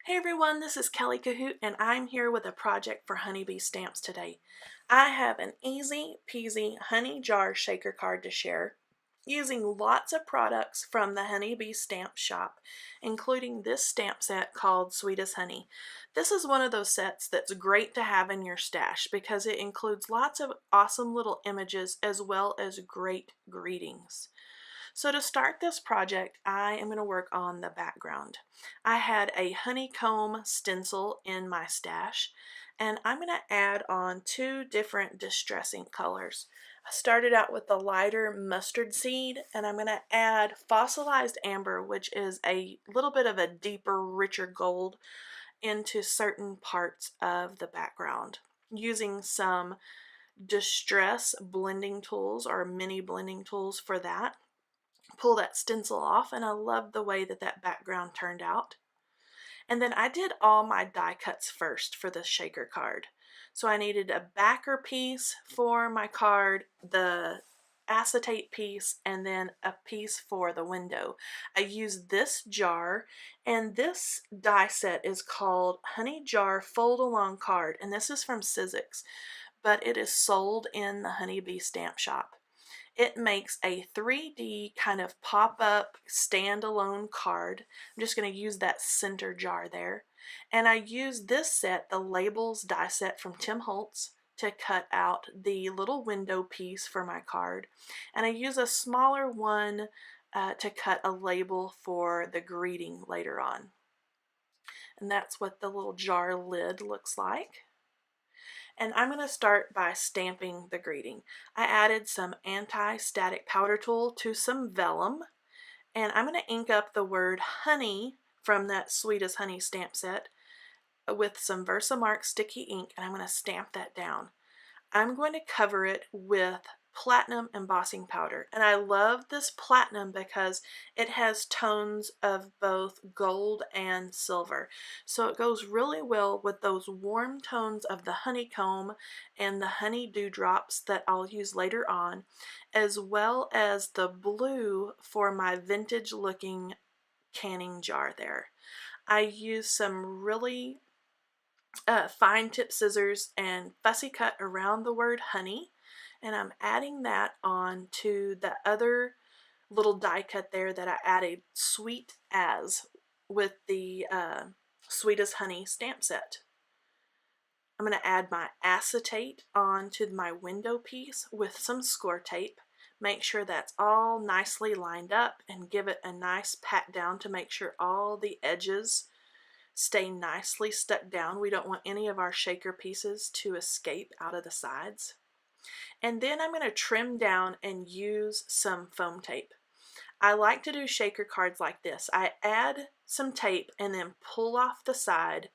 Hey everyone, this is Kelly Cahoot and I'm here with a project for Honeybee Stamps today. I have an easy peasy honey jar shaker card to share using lots of products from the Honeybee Stamp Shop, including this stamp set called Sweet as Honey. This is one of those sets that's great to have in your stash because it includes lots of awesome little images as well as great greetings. So to start this project, I am going to work on the background. I had a honeycomb stencil in my stash, and I'm going to add on two different distressing colors. I started out with the lighter mustard seed, and I'm going to add fossilized amber, which is a little bit of a deeper, richer gold, into certain parts of the background using some distress blending tools or mini blending tools for that. Pull that stencil off, and I love the way that that background turned out. And then I did all my die cuts first for the shaker card. So I needed a backer piece for my card, the acetate piece, and then a piece for the window. I used this jar, and this die set is called Honey Jar Fold Along Card, and this is from Sizzix, but it is sold in the Honeybee Stamp Shop. It makes a 3D kind of pop-up standalone card. I'm just going to use that center jar there. And I use this set, the Labels die set from Tim Holtz, to cut out the little window piece for my card. And I use a smaller one to cut a label for the greeting later on. And that's what the little jar lid looks like. And I'm going to start by stamping the greeting. I added some anti-static powder tool to some vellum, and I'm going to ink up the word honey from that Sweet as Honey stamp set with some Versamark sticky ink, and I'm going to stamp that down. I'm going to cover it with platinum embossing powder, and I love this platinum because it has tones of both gold and silver, so it goes really well with those warm tones of the honeycomb and the honey dewdrops that I'll use later on, as well as the blue for my vintage looking canning jar there. I use some really fine tip scissors and fussy cut around the word honey, and I'm adding that on to the other little die cut there that I added sweet as with the Sweet as Honey stamp set. I'm going to add my acetate onto my window piece with some score tape. Make sure that's all nicely lined up and give it a nice pat down to make sure all the edges stay nicely stuck down. We don't want any of our shaker pieces to escape out of the sides. And then I'm going to trim down and use some foam tape. I like to do shaker cards like this. I add some tape and then pull off the side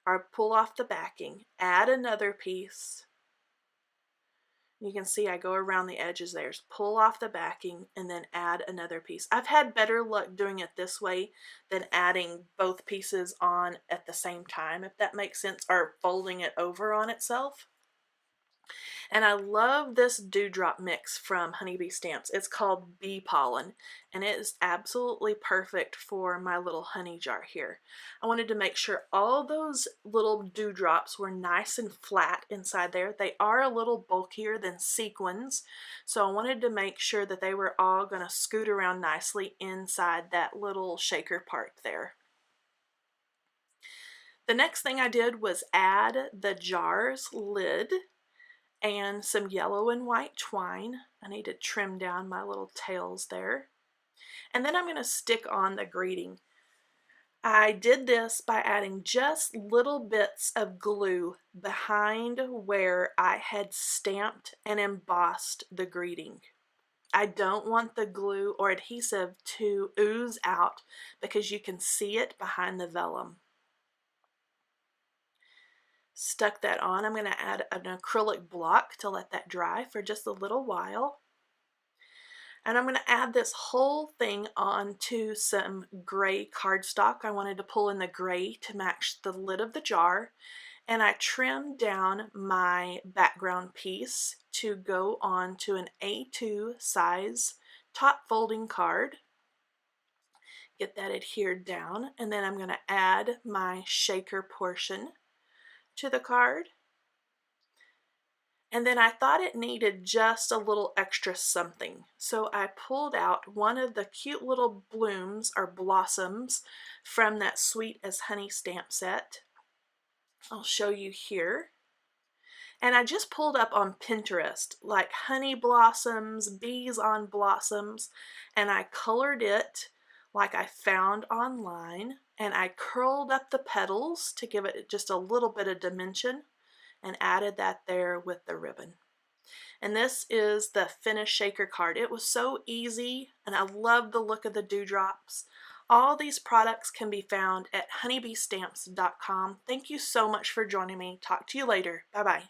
or pull off the backing, add another piece. You can see I go around the edges there, pull off the backing, and then add another piece. I've had better luck doing it this way than adding both pieces on at the same time, if that makes sense, or folding it over on itself. And I love this dewdrop mix from Honeybee Stamps. It's called Bee Pollen, and it is absolutely perfect for my little honey jar here. I wanted to make sure all those little dewdrops were nice and flat inside there. They are a little bulkier than sequins, so I wanted to make sure that they were all going to scoot around nicely inside that little shaker part there. The next thing I did was add the jar's lid and some yellow and white twine. I need to trim down my little tails there. And then I'm going to stick on the greeting. I did this by adding just little bits of glue behind where I had stamped and embossed the greeting. I don't want the glue or adhesive to ooze out because you can see it behind the vellum. Stuck that on. I'm going to add an acrylic block to let that dry for just a little while. And I'm going to add this whole thing onto some gray cardstock. I wanted to pull in the gray to match the lid of the jar. And I trimmed down my background piece to go onto an A2 size top folding card. get that adhered down, and then I'm going to add my shaker portion to the card. And then I thought it needed just a little extra something. So I pulled out one of the cute little blooms or blossoms from that Sweet as Honey stamp set. I'll show you here. And I just pulled up on Pinterest, like honey blossoms, bees on blossoms, and I colored it like I found online, and I curled up the petals to give it just a little bit of dimension and added that there with the ribbon. And this is the finished shaker card. It was so easy, and I love the look of the dewdrops. All these products can be found at honeybeestamps.com. Thank you so much for joining me. Talk to you later. Bye-bye.